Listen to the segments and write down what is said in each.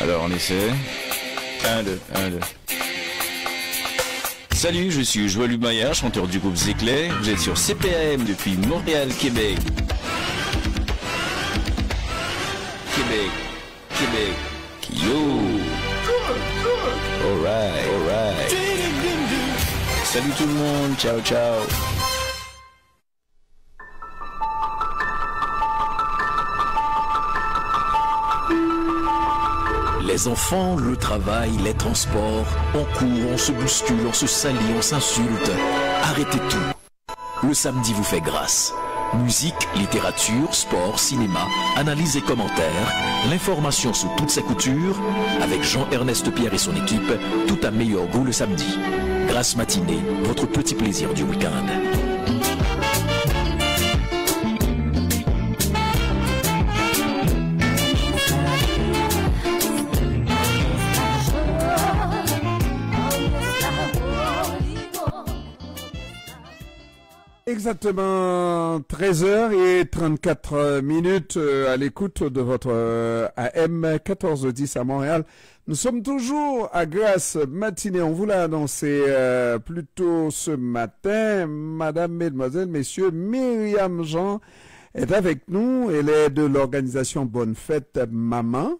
Alors on essaie. 1, 2, 1, 2. Salut, je suis Joël Lumaya, chanteur du groupe Zéclay. Vous êtes sur CPAM depuis Montréal, Québec. Québec. Yo. Alright. Salut tout le monde, ciao. Les enfants, le travail, les transports, on court, on se bouscule, on se salit, on s'insulte. Arrêtez tout. Le samedi vous fait grâce. Musique, littérature, sport, cinéma, analyse et commentaires, l'information sous toutes ses coutures, avec Jean-Ernest Pierre et son équipe, tout à meilleur goût le samedi. Grâce matinée, votre petit plaisir du week-end. Exactement 13h34 à l'écoute de votre AM 1410 à Montréal. Nous sommes toujours à Grâce matinée. On vous l'a annoncé plus tôt ce matin. Madame, mesdemoiselles, messieurs, Myriam Jean est avec nous. Elle est de l'organisation Bonne Fête Maman.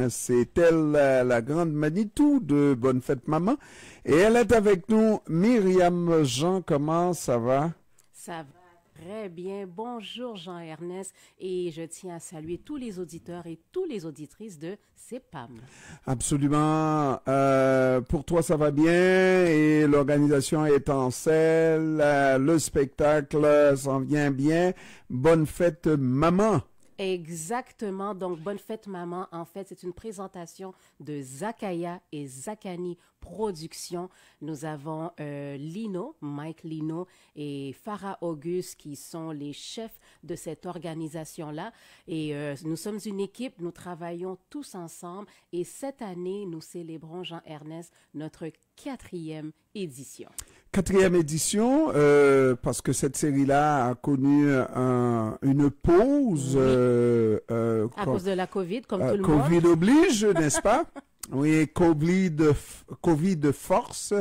C'est elle la grande Manitou de Bonne Fête Maman. Et elle est avec nous. Myriam Jean, comment ça va? Ça va très bien. Bonjour Jean-Ernest et je tiens à saluer tous les auditeurs et toutes les auditrices de CPAM. Absolument. Pour toi, ça va bien et l'organisation est en selle. Le spectacle s'en vient bien. Bonne fête, maman. Exactement. Donc, Bonne Fête Maman, en fait, c'est une présentation de Zakaya et Zakani Productions. Nous avons Mike Lino et Farah Auguste qui sont les chefs de cette organisation-là. Et nous sommes une équipe, nous travaillons tous ensemble. Et cette année, nous célébrons, Jean-Ernest, notre 4e édition. 4e édition, parce que cette série-là a connu une pause. Oui. À cause de la COVID, comme tout le monde. COVID oblige, n'est-ce pas? Oui, COVID force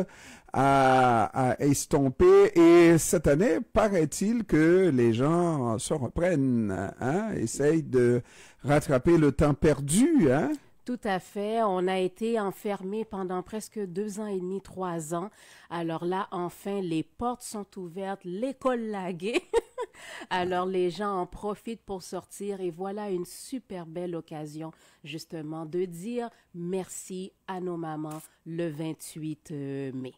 à estomper. Et cette année, paraît-il que les gens se reprennent, essayent de rattraper le temps perdu, hein? Tout à fait. On a été enfermés pendant presque 2 ans et demi, 3 ans. Alors là, enfin, les portes sont ouvertes, l'école laguée. Alors les gens en profitent pour sortir et voilà une super belle occasion justement de dire merci à nos mamans le 28 mai.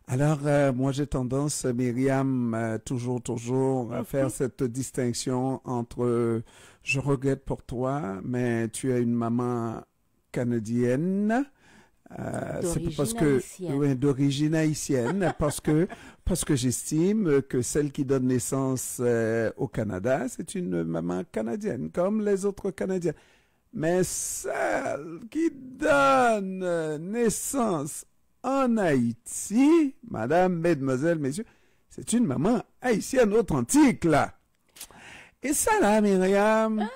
Alors, moi, j'ai tendance, Myriam, toujours à faire cette distinction entre je regrette pour toi, mais tu es une maman canadienne, c'est parce que d'origine haïtienne, parce que j'estime que celle qui donne naissance au Canada, c'est une maman canadienne, comme les autres Canadiennes. Mais celle qui donne naissance en Haïti, madame, mesdemoiselles, messieurs, c'est une maman haïtienne authentique, là. Et ça là, Myriam,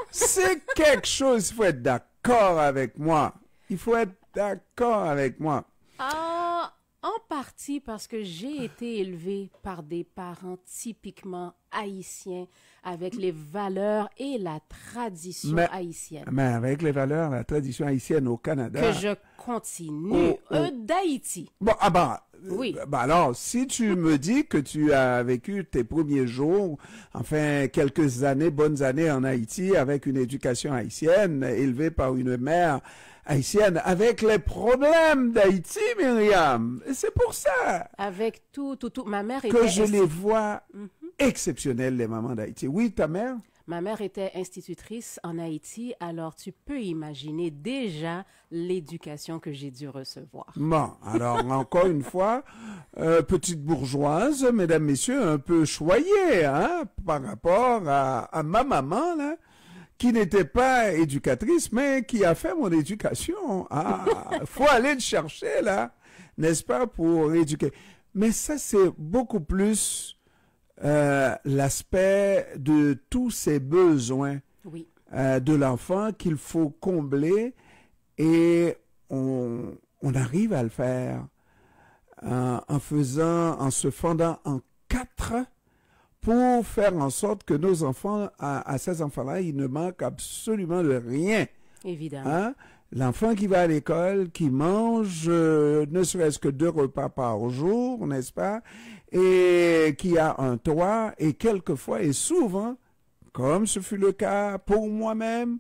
c'est quelque chose, il faut être d'accord avec moi. En partie parce que j'ai été élevée par des parents typiquement haïtiens avec les valeurs et la tradition haïtienne. Mais avec les valeurs, la tradition haïtienne au Canada. Que je continue d'Haïti. Bon, oui. Alors, si tu me dis que tu as vécu tes premiers jours, enfin, quelques années, bonnes années en Haïti avec une éducation haïtienne, élevée par une mère haïtienne, avec les problèmes d'Haïti, Myriam. Et c'est pour ça. Avec tout. Ma mère que je les vois exceptionnelles, les mamans d'Haïti. Oui, ta mère? Ma mère était institutrice en Haïti, alors tu peux imaginer déjà l'éducation que j'ai dû recevoir. Bon, alors encore une fois, petite bourgeoise, mesdames, messieurs, un peu choyée, hein, par rapport à ma maman, là, qui n'était pas éducatrice, mais qui a fait mon éducation. Ah, faut aller le chercher, là, n'est-ce pas, pour éduquer. Mais ça, c'est beaucoup plus l'aspect de tous ces besoins Oui. De l'enfant qu'il faut combler et on arrive à le faire en se fondant en 4 pour faire en sorte que nos enfants, à ces enfants-là, ils ne manquent absolument de rien. Évidemment. Hein? L'enfant qui va à l'école, qui mange ne serait-ce que 2 repas par jour, n'est-ce pas? Et qui a un toit, et quelquefois, et souvent, comme ce fut le cas pour moi-même,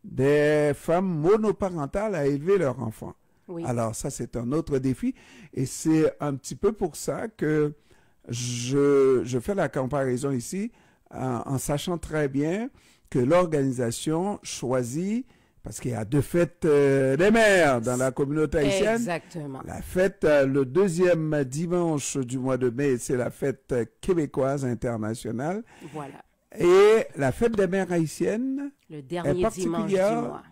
des femmes monoparentales à élever leurs enfants. Oui. Alors ça, c'est un autre défi, et c'est un petit peu pour ça que je fais la comparaison ici, en sachant très bien que l'organisation choisit, parce qu'il y a 2 fêtes des mères dans la communauté haïtienne. Exactement. La fête, le 2e dimanche du mois de mai, c'est la fête québécoise internationale. Voilà. Et la fête des mères haïtiennes Le est dernier dimanche du particulière. mois.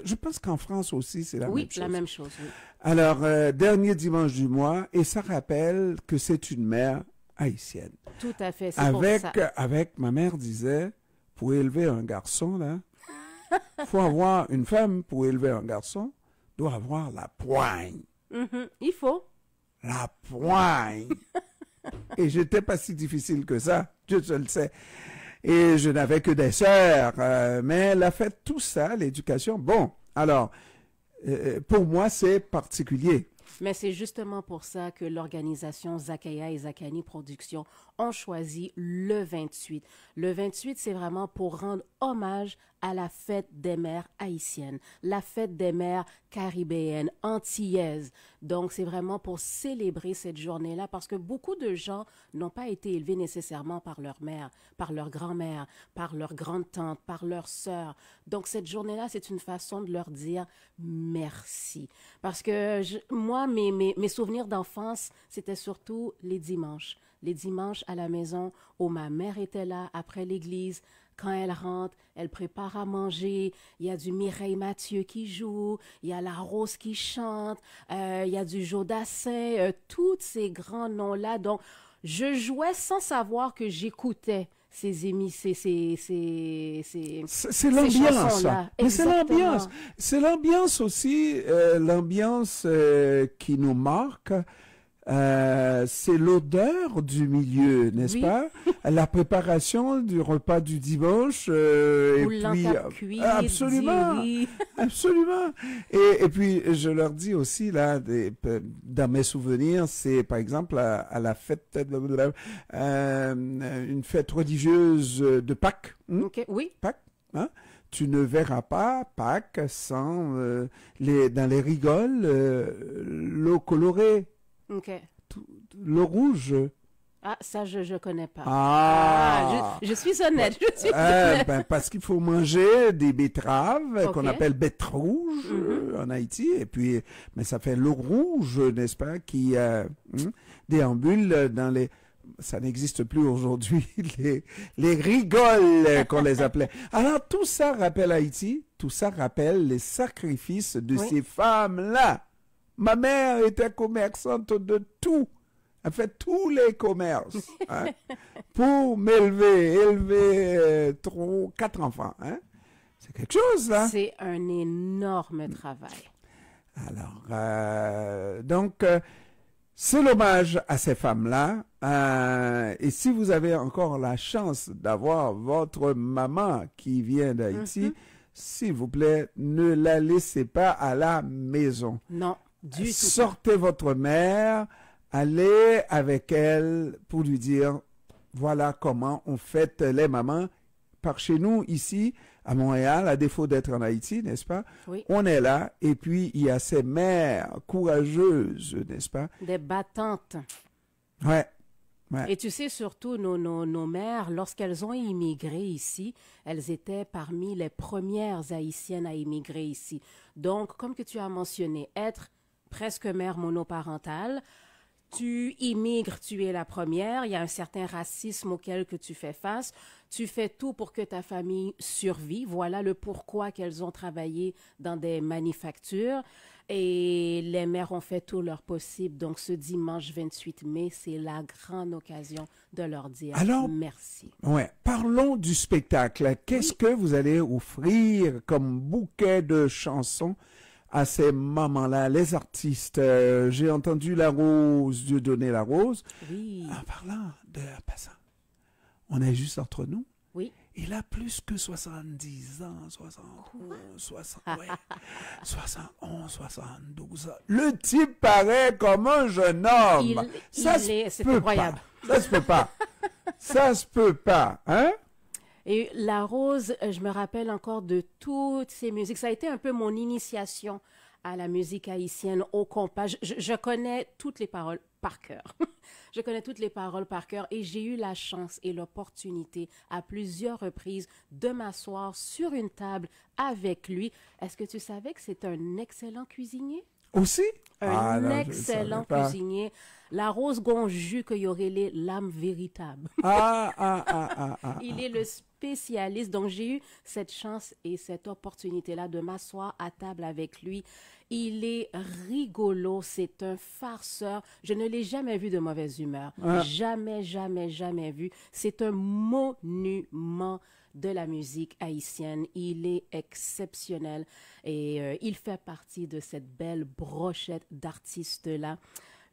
Je pense qu'en France aussi, c'est la même Oui, chose. la même chose. Oui. Alors, dernier dimanche du mois, et ça rappelle que c'est une mère haïtienne. Tout à fait. C'est pour ça. Avec, ma mère disait, pour élever un garçon, là, faut avoir une femme pour élever un garçon, doit avoir la poigne. Il faut. La poigne. Et j'étais pas si difficile que ça, Dieu se le sait. Et je n'avais que des sœurs, mais elle a fait tout ça, l'éducation. Bon, alors, pour moi, c'est particulier. Mais c'est justement pour ça que l'organisation Zakaya et Zakani Productions ont choisi le 28. Le 28, c'est vraiment pour rendre hommage à la fête des mères haïtiennes, la fête des mères caribéennes, antillaises. Donc, c'est vraiment pour célébrer cette journée-là parce que beaucoup de gens n'ont pas été élevés nécessairement par leur mère, par leur grand-mère, par leur grande-tante, par leur sœur. Donc, cette journée-là, c'est une façon de leur dire merci. Parce que moi, mes souvenirs d'enfance, c'était surtout les dimanches. Les dimanches à la maison où ma mère était là après l'église. Quand elle rentre, elle prépare à manger. Il y a du Mireille Mathieu qui joue. Il y a la Rose qui chante. Il y a du Jodassin. Tous ces grands noms-là. Donc, je jouais sans savoir que j'écoutais ces émissions, c'est l'ambiance. Mais c'est Exactement. l'ambiance. C'est l'ambiance aussi, l'ambiance qui nous marque. C'est l'odeur du milieu, n'est-ce Oui. pas? La préparation du repas du dimanche. Et puis, absolument, absolument. Et puis, je leur dis aussi, là, dans mes souvenirs, c'est par exemple à la fête, une fête religieuse de Pâques. OK, oui. Pâques, hein? Tu ne verras pas Pâques sans, dans les rigoles, l'eau colorée. OK. Le rouge. Ah, ça, je connais pas. Je suis honnête. Je suis honnête. Ben, parce qu'il faut manger des betteraves qu'on Ok. appelle bêtes rouges en Haïti. Et puis, mais ça fait l'eau rouge, n'est-ce pas, qui déambule dans les... Ça n'existe plus aujourd'hui, les rigoles qu'on les appelait. Alors, tout ça rappelle Haïti, tout ça rappelle les sacrifices de Oui. ces femmes-là. Ma mère était commerçante de tout. Elle fait tous les commerces hein, pour élever 4 enfants. Hein. C'est quelque chose, là. C'est un énorme travail. Alors, donc, c'est l'hommage à ces femmes-là. Et si vous avez encore la chance d'avoir votre maman qui vient d'Haïti, s'il vous plaît, ne la laissez pas à la maison. Non, du tout. Sortez votre mère, allez avec elle pour lui dire, voilà comment on fête les mamans. Par chez nous, ici, à Montréal, à défaut d'être en Haïti, n'est-ce pas? Oui. On est là, et puis il y a ces mères courageuses, n'est-ce pas? Des battantes. Ouais. Et tu sais, surtout, nos mères, lorsqu'elles ont immigré ici, elles étaient parmi les premières Haïtiennes à immigrer ici. Donc, comme que tu as mentionné, être presque mère monoparentale, Tu immigres, tu es la première. Il y a un certain racisme auquel que tu fais face. Tu fais tout pour que ta famille survive. Voilà le pourquoi qu'elles ont travaillé dans des manufactures. Et les mères ont fait tout leur possible. Donc, ce dimanche 28 mai, c'est la grande occasion de leur dire Alors, merci. Ouais, parlons du spectacle. Qu'est-ce que vous allez offrir comme bouquet de chansons à ces moments-là, les artistes? J'ai entendu La Rose, Dieu donner la rose. Oui. En parlant de passant, on est juste entre nous. Oui. Il a plus que 70 ans, 71, 72 ans. Le type paraît comme un jeune homme. C'est incroyable. Ça se peut pas. Ça se peut pas, hein? Et La Rose, je me rappelle encore de toutes ces musiques. Ça a été un peu mon initiation à la musique haïtienne au compas. Je connais toutes les paroles par cœur. Je connais toutes les paroles par cœur et j'ai eu la chance et l'opportunité à plusieurs reprises de m'asseoir sur une table avec lui. Est-ce que tu savais que c'est un excellent cuisinier? Aussi? Un excellent cuisinier. La Rose Gonju que y aurait l'âme véritable. Il est le spécialiste. Donc, j'ai eu cette chance et cette opportunité-là de m'asseoir à table avec lui. Il est rigolo. C'est un farceur. Je ne l'ai jamais vu de mauvaise humeur. Jamais, jamais, jamais vu. C'est un monument de la musique haïtienne. Il est exceptionnel et il fait partie de cette belle brochette d'artistes-là.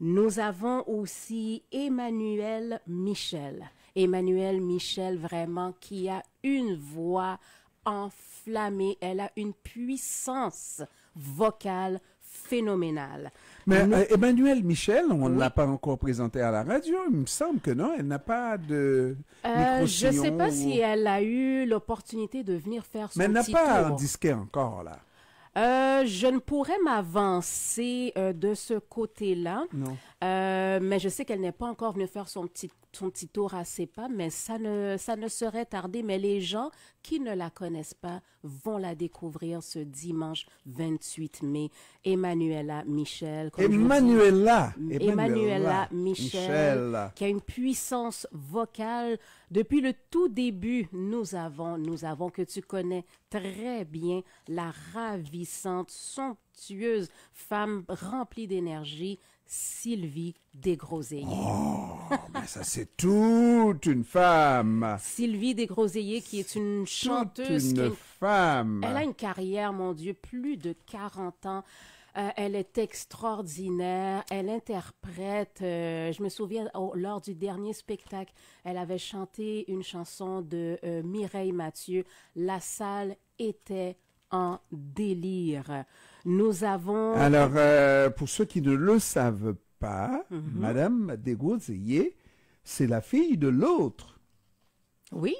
Nous avons aussi Emmanuel Michel. Emmanuel Michel, vraiment, qui a une voix enflammée. Elle a une puissance vocale phénoménale. Mais Emmanuel Michel, on ne l'a pas encore présenté à la radio. Il me semble que non, elle n'a pas de je ne sais pas si elle a eu l'opportunité de venir faire son mais elle n'a petit pas tour. un disquet encore, là. Je ne pourrais m'avancer de ce côté-là, mais je sais qu'elle n'est pas encore venue faire son petit tour à CEPA, mais ça ne serait tardé. Mais les gens qui ne la connaissent pas vont la découvrir ce dimanche 28 mai. Emmanuela Michel. Emmanuela Michel, qui a une puissance vocale. Depuis le tout début, nous avons que tu connais très bien, la ravissante, somptueuse femme remplie d'énergie, Sylvie Desgroseilliers. Oh, mais ça c'est toute une femme. Sylvie Desgroseilliers qui est une chanteuse. Toute une femme. Elle a une carrière, mon Dieu, plus de 40 ans. Elle est extraordinaire, elle interprète, je me souviens lors du dernier spectacle, elle avait chanté une chanson de Mireille Mathieu, la salle était en délire. Nous avons... Alors, pour ceux qui ne le savent pas, Madame Desgroseilliers, c'est la fille de l'autre. Oui.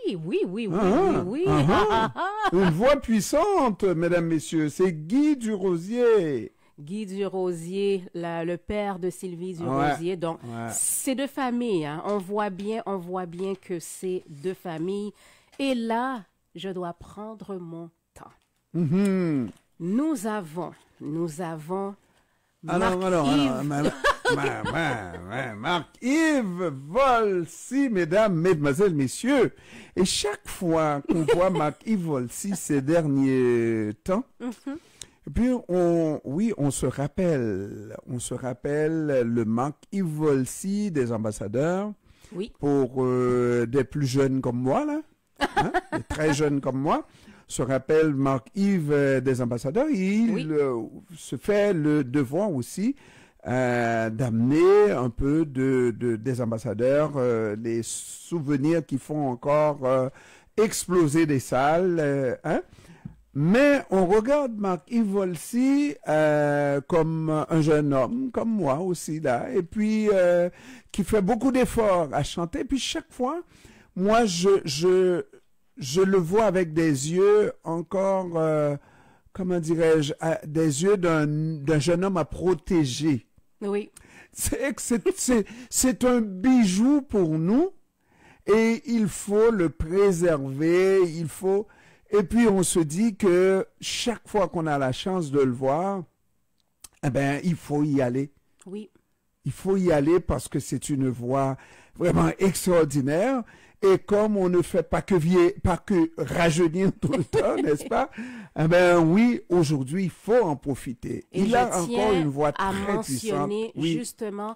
Une voix puissante, mesdames, messieurs, c'est Guy Durosier. Guy Durosier, le père de Sylvie Durosier. Donc, c'est de famille. Hein. On voit bien que c'est de famille. Et là, je dois prendre mon temps. Nous avons Marc-Yves Volsi, mesdames, mesdemoiselles, messieurs. Et chaque fois qu'on voit Marc-Yves Volsi ces derniers temps, et puis on se rappelle le Marc-Yves Volsi des ambassadeurs. Oui. Pour des plus jeunes comme moi, là, hein, des très jeunes comme moi, se rappelle Marc-Yves des ambassadeurs. Il se fait le devoir aussi d'amener un peu des ambassadeurs, les souvenirs qui font encore exploser des salles. Hein. Mais on regarde Marc-Yves Volsi comme un jeune homme, comme moi aussi, là, et puis qui fait beaucoup d'efforts à chanter. Et puis chaque fois, moi, je le vois avec des yeux encore, comment dirais-je, des yeux d'un jeune homme à protéger. Oui. C'est un bijou pour nous et il faut le préserver, et puis on se dit que chaque fois qu'on a la chance de le voir, eh ben, il faut y aller. Oui. Il faut y aller parce que c'est une voix vraiment extraordinaire. Et comme on ne fait pas que rajeunir tout le temps, n'est-ce pas? Eh ben oui, aujourd'hui, il faut en profiter. Et il a encore une voix très puissante. mentionner justement,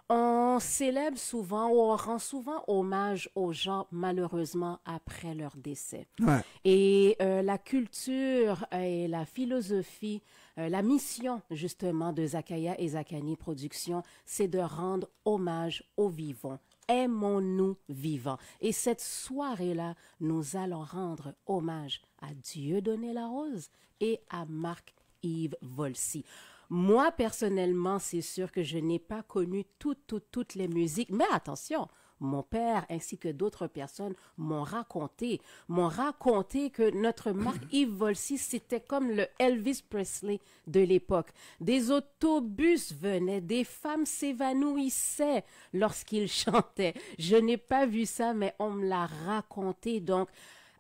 on célèbre souvent, ou on rend souvent hommage aux gens, malheureusement, après leur décès. Ouais. Et la culture et la philosophie, la mission, justement, de Zakaya et Zakani Productions, c'est de rendre hommage aux vivants. Aimons-nous vivants. Et cette soirée-là, nous allons rendre hommage à Dieudonné Larose et à Marc-Yves Volsi. Moi, personnellement, c'est sûr que je n'ai pas connu toutes les musiques. Mais attention, mon père ainsi que d'autres personnes m'ont raconté que notre Marc-Yves Volsi, c'était comme le Elvis Presley de l'époque. Des autobus venaient, des femmes s'évanouissaient lorsqu'il chantait. Je n'ai pas vu ça, mais on me l'a raconté. Donc,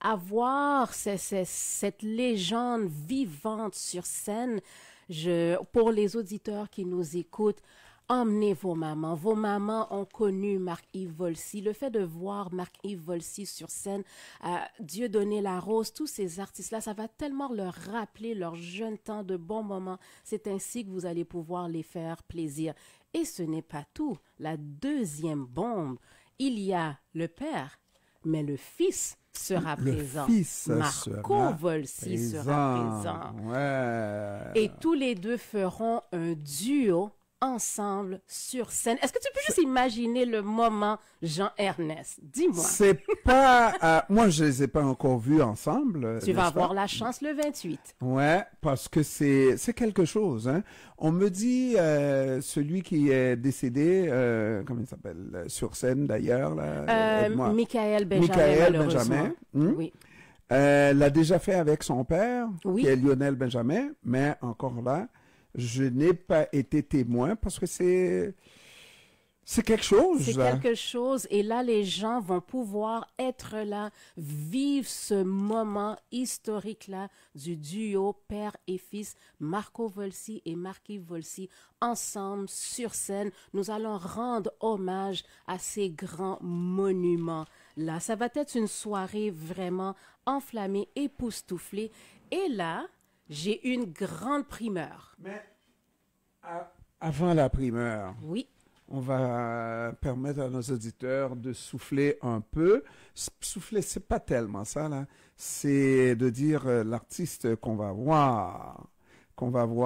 avoir cette légende vivante sur scène, pour les auditeurs qui nous écoutent, emmenez vos mamans. Vos mamans ont connu Marc-Yves Volsi. Le fait de voir Marc-Yves Volsi sur scène, Dieudonné Larose, tous ces artistes-là, ça va tellement leur rappeler leur jeune temps de bons moments. C'est ainsi que vous allez pouvoir les faire plaisir. Et ce n'est pas tout. La deuxième bombe, il y a le père, mais le fils sera présent. Marco Volsi sera présent. Ouais. Et tous les deux feront un duo ensemble sur scène. Est-ce que tu peux juste imaginer le moment, Jean-Ernest? Dis-moi. C'est pas... moi, je les ai pas encore vus ensemble. Tu vas avoir la chance le 28. Ouais, parce que c'est quelque chose. Hein. On me dit, celui qui est décédé, comment il s'appelle, sur scène d'ailleurs, là, Michael Benjamin. Oui. L'a déjà fait avec son père, oui, qui est Lionel Benjamin, mais encore là, je n'ai pas été témoin parce que c'est quelque chose. C'est quelque chose. Et là, les gens vont pouvoir être là, vivre ce moment historique-là du duo père et fils, Marco Volsi et Marc-Yves Volsi, ensemble sur scène. Nous allons rendre hommage à ces grands monuments-là. Ça va être une soirée vraiment enflammée, époustouflée. Et là, j'ai une grande primeur. Mais avant la primeur, oui, on va permettre à nos auditeurs de souffler un peu. Souffler, c'est pas tellement ça, là. C'est de dire l'artiste qu'on va voir, qu'on va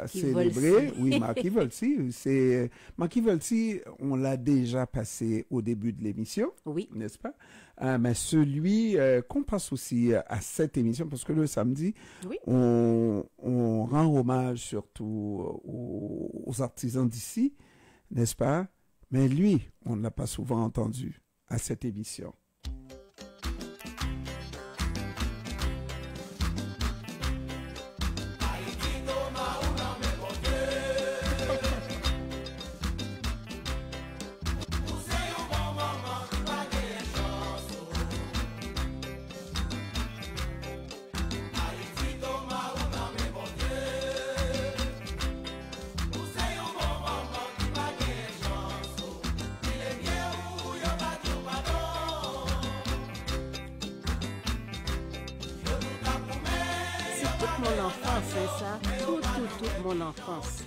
célébrer. Oui, Marc-Yves Volsi. Marc-Yves Volsi, on l'a déjà passé au début de l'émission, oui, n'est-ce pas? Mais celui qu'on passe aussi à cette émission, parce que le samedi, oui, on rend hommage surtout aux artisans d'ici, n'est-ce pas? Mais lui, on ne l'a pas souvent entendu à cette émission. Toute mon enfance.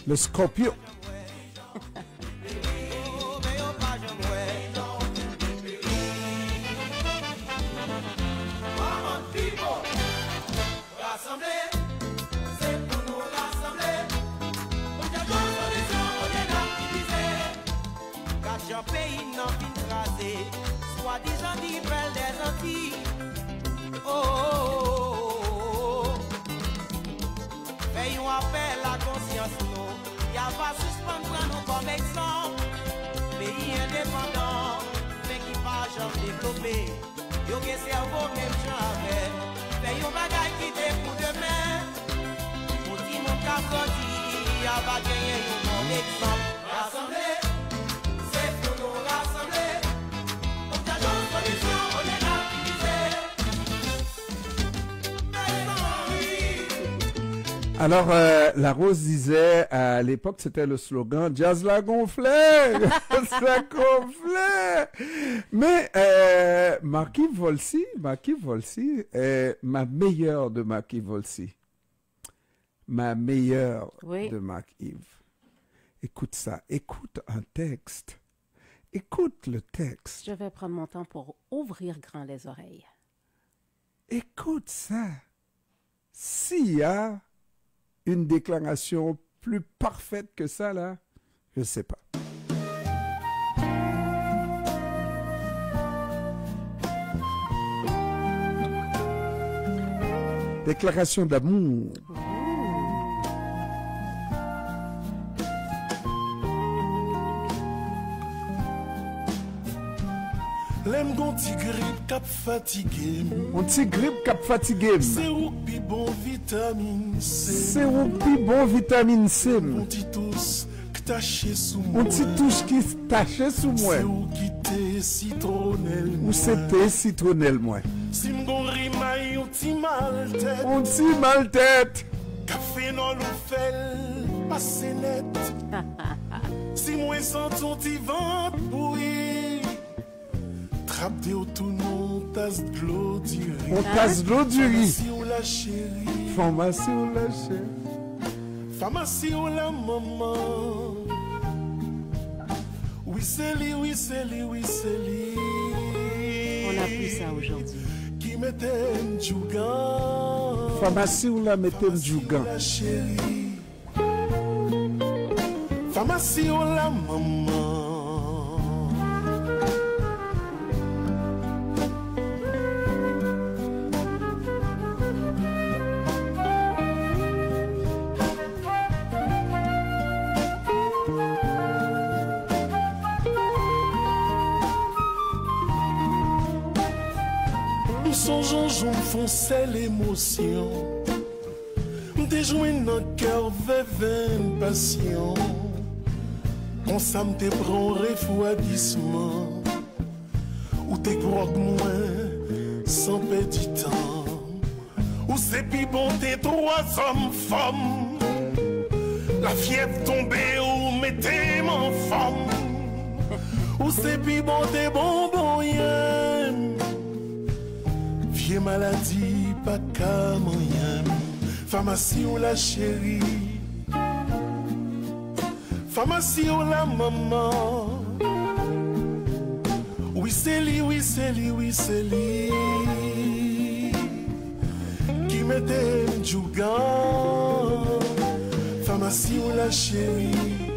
Le Scorpio. Yo gen servo même jamais. Fais yon bagay qui te pour demain. Pour ti mon cap grandi, a va gagner yon bon exemple. Rassembler, c'est pour nous rassembler. On t'a donné solution, on est Alors, la Rose disait, à l'époque, c'était le slogan « Jazz la gonflée !» Jazz la gonflée! Mais Marquis Volsi est ma meilleure de Marquis Volsi. Ma meilleure de Marc-Yves. Écoute ça, écoute un texte. Écoute le texte. Je vais prendre mon temps pour ouvrir grand les oreilles. Écoute ça. S'il y a une déclaration plus parfaite que ça, là, je ne sais pas. Déclaration d'amour. L'aime gon ti grippe cap fatigué. On ti grippe cap fatigué. C'est ou pi bon vitamine C. C'est ou pi bon vitamine C. On ti tous qui taché sous moi. On ti touche qui taché sous moi. C'est ou qui te citronnelle. Ou c'était citronnelle moi. Si m'gon rimaille on ti mal tête. On ti mal tête. Café non l'ou fel passe net. Si moi sans ton ti ventre bouilli. Trappe au tout non, tasse de l'eau du riz. On tasse de l'eau du riz. Pharmacie ou la chérie. Pharmacie ou la chérie. Pharmacie ou la maman. Oui, c'est lui, oui, c'est lui, oui, c'est lui. On a plus ça aujourd'hui. Qui mettait un djougan. Pharmacie ou la mettait un djougan. La chérie. Pharmacie ou la maman. Songeons, j'en fonçais l'émotion. Déjoué dans le cœur, vivant patient. Quand ça me te prend refroidissement. Ou t'es croque moins, sans perdre du temps. Ou c'est pis bon, t'es 3 hommes, femmes. La fièvre tombée, ou mettez mon femme. Ou c'est pis bon, t'es bonbon, yeah. Vieux maladie, pas qu'à moyen. Pharmacie ou la chérie. Pharmacie ou la maman. Oui, c'est lui, oui, c'est lui, oui, c'est lui. Qui mettait un djougan. Pharmacie ou la chérie.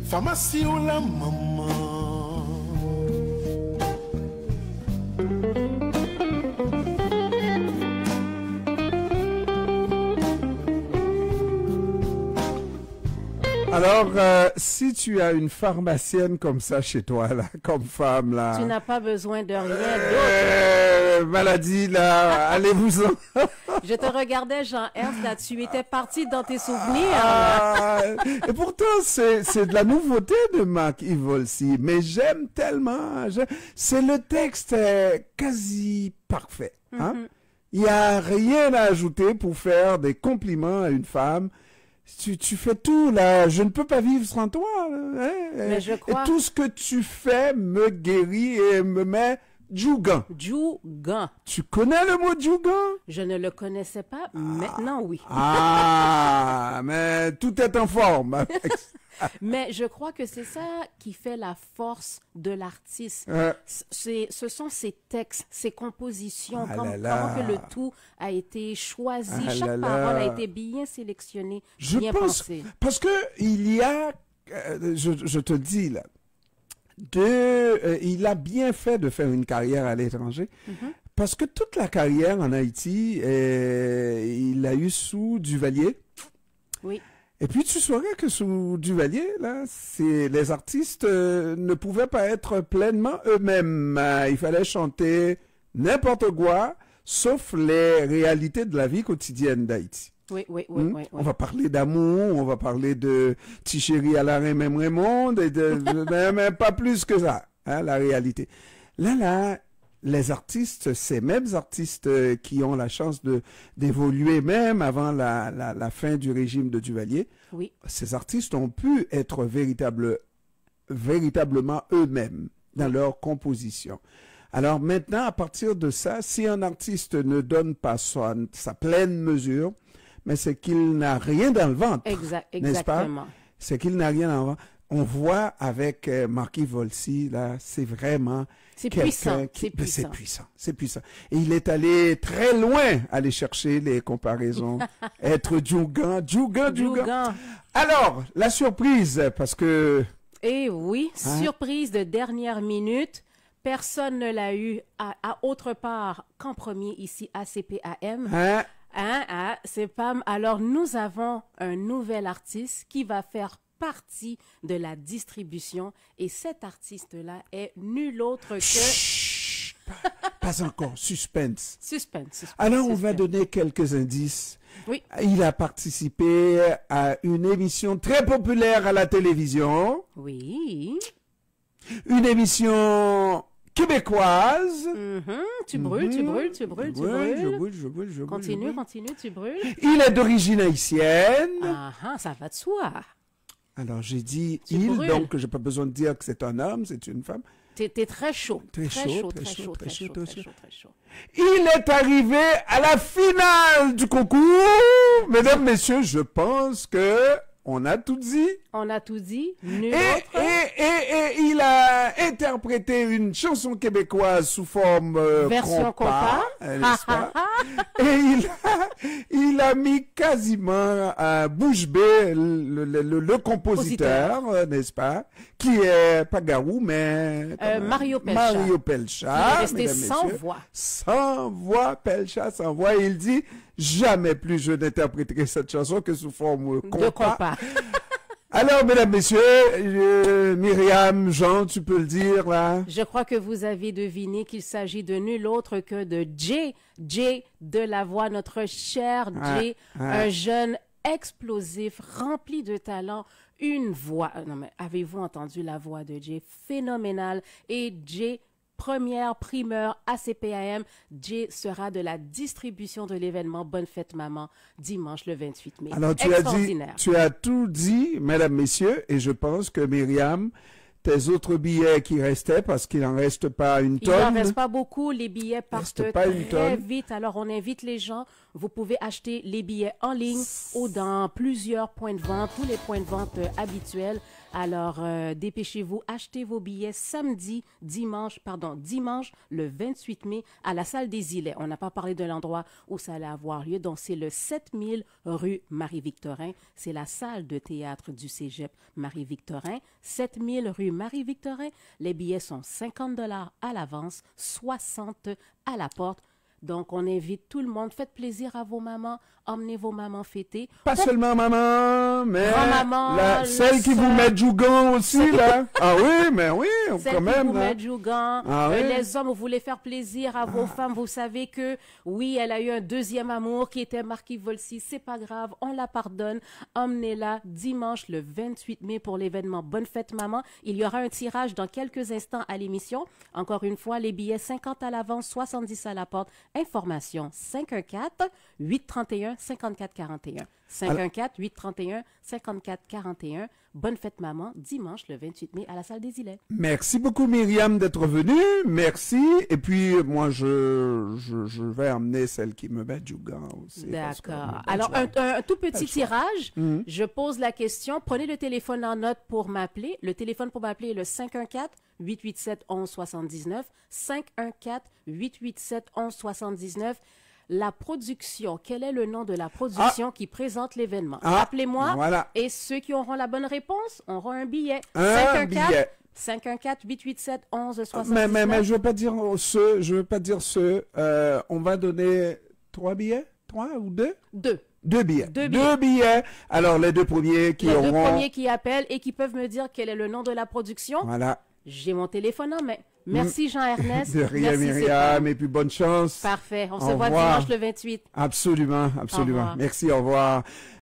Pharmacie ou la maman. Alors, si tu as une pharmacienne comme ça chez toi, là, comme femme, là... Tu n'as pas besoin de rien d'autre. Maladie, là, allez-vous-en. Je te regardais, Jean-Ernst, là, tu étais parti dans tes souvenirs. Et pourtant, c'est de la nouveauté de Marc-Yves Volsi, mais j'aime tellement. C'est le texte quasi parfait. Hein? Il n'y a rien à ajouter pour faire des compliments à une femme. Tu fais tout, là. Je ne peux pas vivre sans toi. Hein? Mais je crois... Et tout ce que tu fais me guérit et me met djougan. Djougan. Tu connais le mot djougan? Je ne le connaissais pas. Maintenant, oui. Ah, mais tout est en forme. Mais je crois que c'est ça qui fait la force de l'artiste. Ce sont ses textes, ses compositions, comment que le tout a été choisi. Chaque parole a été bien sélectionnée, bien pensée. Parce que il y a, je te dis là, il a bien fait de faire une carrière à l'étranger. Parce que toute la carrière en Haïti, il l'a eu sous Duvalier. Oui. Et puis tu saurais que sous Duvalier, là, les artistes ne pouvaient pas être pleinement eux-mêmes. Il fallait chanter n'importe quoi, sauf les réalités de la vie quotidienne d'Haïti. Oui. On va parler d'amour, on va parler de Tichéri à la même Raymond, mais pas plus que ça, hein, la réalité. Là, les artistes, ces mêmes artistes qui ont la chance d'évoluer même avant la fin du régime de Duvalier, Oui. ces artistes ont pu être véritablement eux-mêmes dans leur composition. Alors maintenant, à partir de ça, si un artiste ne donne pas sa pleine mesure, mais c'est qu'il n'a rien dans le ventre, n'est-ce pas? Exactement. C'est qu'il n'a rien dans le ventre. On voit avec Marquis Volsi, là, c'est vraiment C'est quelqu'un puissant, qui... c'est puissant. C'est puissant, c'est puissant. Et il est allé très loin, aller chercher les comparaisons. Être Djougan. Djougan. Alors, la surprise, parce que... Et oui, Hein? surprise de dernière minute. Personne ne l'a eu à autre part qu'en premier ici à CPAM. Hein? C'est Pam. Alors, nous avons un nouvel artiste qui va faire partie de la distribution. Et cet artiste-là est nul autre que... Chut, pas encore, suspense. Suspense. Alors, on va suspense. donner quelques indices. Oui. Il a participé à une émission très populaire à la télévision, Oui. une émission québécoise. Tu brûles, tu brûles, tu brûles, tu brûles. Je brûle. Continue, tu brûles. Il est d'origine haïtienne. Ça va de soi. Alors, j'ai dit Tu il, brûles. donc je n'ai pas besoin de dire que c'est un homme, c'est une femme. T'es très chaud. Très chaud. Il Il est arrivé à la finale du concours. Mesdames, messieurs, je pense que on a tout dit. On a tout dit. Nul Et il a interprété une chanson québécoise sous forme Version compas. n'est-ce pas? Et il a mis quasiment à bouche bée le compositeur, n'est-ce pas? Qui est pas Garou, mais Mario Pelcha. Mario Pelcha. Il est resté mesdames, sans messieurs. voix. Sans voix, Pelcha, sans voix. Et il dit, jamais plus je n'interpréterai cette chanson que sous forme De compas. compas. Alors, mesdames, messieurs, Myriam, Jean, tu peux le dire, là? Je crois que vous avez deviné qu'il s'agit de nul autre que de Jay de la voix, notre cher Jay, un jeune explosif, rempli de talent, une voix. Non, mais avez-vous entendu la voix de Jay? Phénoménale. Et Jay, première primeur à CPAM, Jay sera de la distribution de l'événement Bonne Fête Maman dimanche le 28 mai. Alors, tu as tout dit, mesdames, messieurs, et je pense que Myriam, tes autres billets qui restaient, parce qu'il n'en reste pas une tonne. Il n'en reste pas beaucoup, les billets partent pas une très tonne. vite. Alors, on invite les gens. Vous pouvez acheter les billets en ligne ou dans plusieurs points de vente, tous les points de vente habituels. Alors, dépêchez-vous, achetez vos billets dimanche le 28 mai à la salle des Îlets. On n'a pas parlé de l'endroit où ça allait avoir lieu. Donc, c'est le 7000 rue Marie-Victorin. C'est la salle de théâtre du Cégep Marie-Victorin. 7000 rue Marie-Victorin. Les billets sont 50 $ à l'avance, 60 à la porte. Donc, on invite tout le monde. Faites plaisir à vos mamans. Emmenez vos mamans fêter. Pas seulement maman, mais Grand-maman, celle qui vous sœur. met Djougan aussi, là. Ah oui, mais oui, Celles quand qui même. vous là. mettent Djougan. Ah oui. Les hommes, vous voulez faire plaisir à vos femmes. Vous savez que, oui, elle a eu un deuxième amour qui était Marquis Volsi. C'est pas grave, on la pardonne. Emmenez-la dimanche le 28 mai pour l'événement Bonne Fête Maman. Il y aura un tirage dans quelques instants à l'émission. Encore une fois, les billets 50 à l'avance, 70 à la porte. Information 514-831-5441. 514-831-5441. Bonne Fête Maman, dimanche le 28 mai à la salle des Îlets. Merci beaucoup, Myriam, d'être venue. Merci. Et puis, moi, je vais emmener celle qui me met Djougan aussi. parce qu'on D'accord. n'a pas Alors, le choix. un tout petit Pas le choix. tirage. Je pose la question. Prenez le téléphone en note pour m'appeler. Le téléphone pour m'appeler est le 514-887-1179. 514-887-1179. La production. Quel est le nom de la production qui présente l'événement? Appelez-moi. Voilà. Et ceux qui auront la bonne réponse auront un billet. Un billet. 514-887-1179. Mais je veux pas dire ce. On va donner 3 billets? 3 ou 2? 2. 2 billets. Deux 2 billets. Alors, les 2 premiers qui Les auront... 2 premiers qui appellent et qui peuvent me dire quel est le nom de la production. Voilà. J'ai mon téléphone en main. Merci Jean-Ernest. De rien, Merci Myriam. Stéphane. Et puis, bonne chance. Parfait. On Au se voit revoir. dimanche le 28. Absolument. Au revoir. Merci, au revoir.